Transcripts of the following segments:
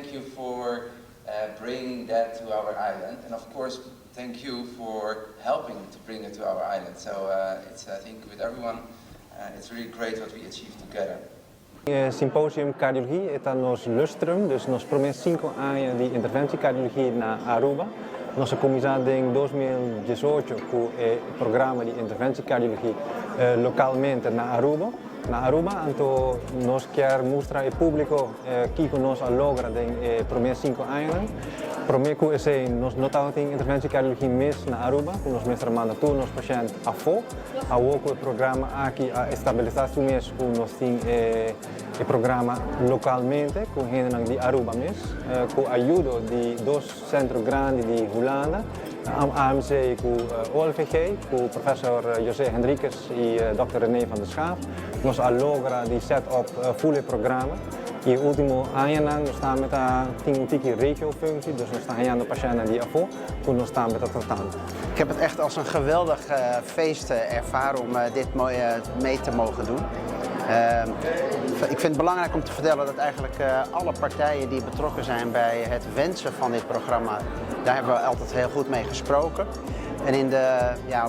thank you for bringing that to our island, and of course thank you for helping to bring it to our island. So it's, I think, with everyone, it's really great what we achieved together. Symposium Cardiologia está nos lustrum, dus nos promete 5 anos de intervenção cardiologia na Aruba. Nossa comissão em 2018 com o programa de intervenção cardiologia localmente na Aruba. Na Aruba, então nós queremos mostrar ao público que nós logramos em primeiros 5 anos. Primeiro é nós notamos que intervenção cardiologia mês na Aruba, que nós mostramos todos os pacientes a fora. Há outro programa aqui a estabilização mês, que nós temos o programa localmente, com gente de Aruba mês, com a ajuda de 2 centros grandes de Holanda. AMC com o OLVG, com o professor José Henriques e Dr. René van der Schaaf. Nós logramos de set op full programa. E o último ano nós estamos met een regiofunctie, dus we staan de patiënten die ervoor, toen we staan met het tratant. Ik heb het echt als een geweldig feest ervaren om dit mee te mogen doen. Ik vind het belangrijk om te vertellen dat eigenlijk alle partijen die betrokken zijn bij het wensen van dit programma, daar hebben we altijd heel goed mee gesproken. En in de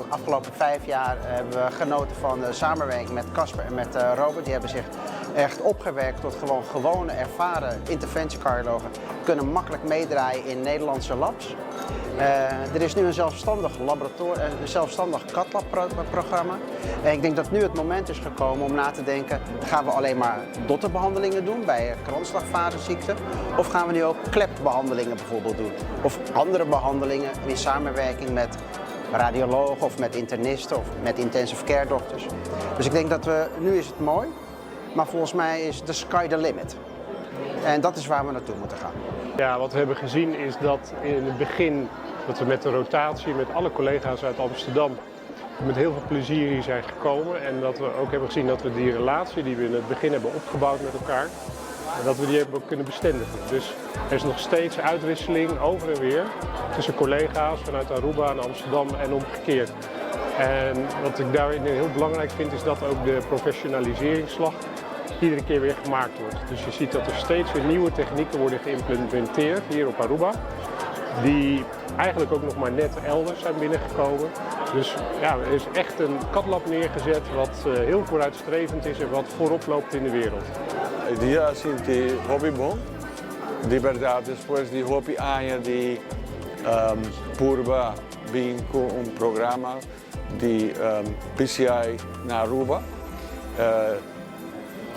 afgelopen 5 jaar hebben we genoten van de samenwerking met Casper en met Robert. Die hebben zich echt opgewerkt tot gewoon gewone ervaren interventiecardiologen. Kunnen makkelijk meedraaien in Nederlandse labs. Er is nu een zelfstandig laboratorium, een zelfstandig CAT-lab-programma. En ik denk dat nu het moment is gekomen om na te denken, gaan we alleen maar dotterbehandelingen doen bij kransslagfaseziekten? Of gaan we nu ook klepbehandelingen bijvoorbeeld doen? Of andere behandelingen in samenwerking met radiologen of met internisten of met intensive care dokters. Dus ik denk dat nu is het mooi, maar volgens mij is the sky the limit. En dat is waar we naartoe moeten gaan. Ja, wat we hebben gezien is dat in het begin, dat we met de rotatie, met alle collega's uit Amsterdam, met heel veel plezier hier zijn gekomen. En dat we ook hebben gezien dat we die relatie die we in het begin hebben opgebouwd met elkaar, dat we die hebben kunnen bestendigen. Dus er is nog steeds uitwisseling over en weer tussen collega's vanuit Aruba naar Amsterdam en omgekeerd. En wat ik daarin heel belangrijk vind is dat ook de professionaliseringsslag iedere keer weer gemaakt wordt. Dus je ziet dat er steeds weer nieuwe technieken worden geïmplementeerd hier op Aruba, die eigenlijk ook nog maar net elders zijn binnengekomen. Dus ja, er is echt een CAT-lab neergezet wat heel vooruitstrevend is en wat voorop loopt in de wereld. Dia sinti hobby bom, de verdade depois de hobby anos de Purba vim com programa de PCI na Aruba.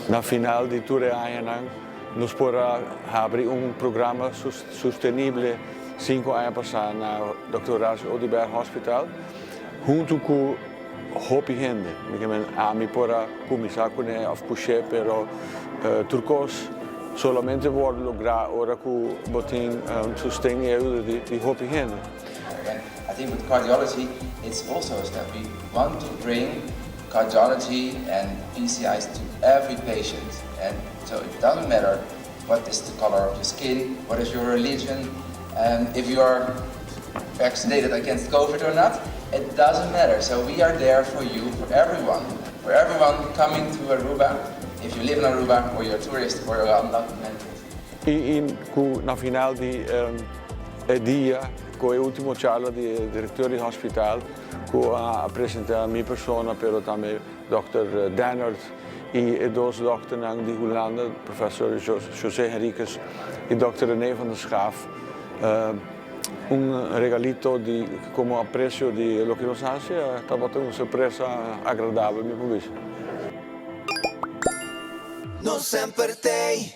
Na final de toda anos nós podemos abrir programa sustentável 5 anos passados na Dr. Horacio Odiberg Hospital, junto com hobby gente. A mim para começar com of puxar, pero turcos solamente wordt lograr ora com botin sustento e ajuda de hobby gente. I think with cardiology, it's also that we want to bring cardiology and PCIs to every patient, and so it doesn't matter what is the color of your skin, what is your religion, if you are vaccinated against COVID or not, it doesn't matter. So we are there for you, for everyone coming to Aruba, if you live in Aruba or you're a tourist or you're undocumented. Na final de dia, com a última charla do diretor do hospital, com a apresentar a minha persona, pero também Dr. Dannert e 2 dokters de Holanda, professor José Henriques e Dr. René van der Schaaf, regalito como aprecio de lo que nos hace, estava uma surpresa agradável, me parece. No sempre tem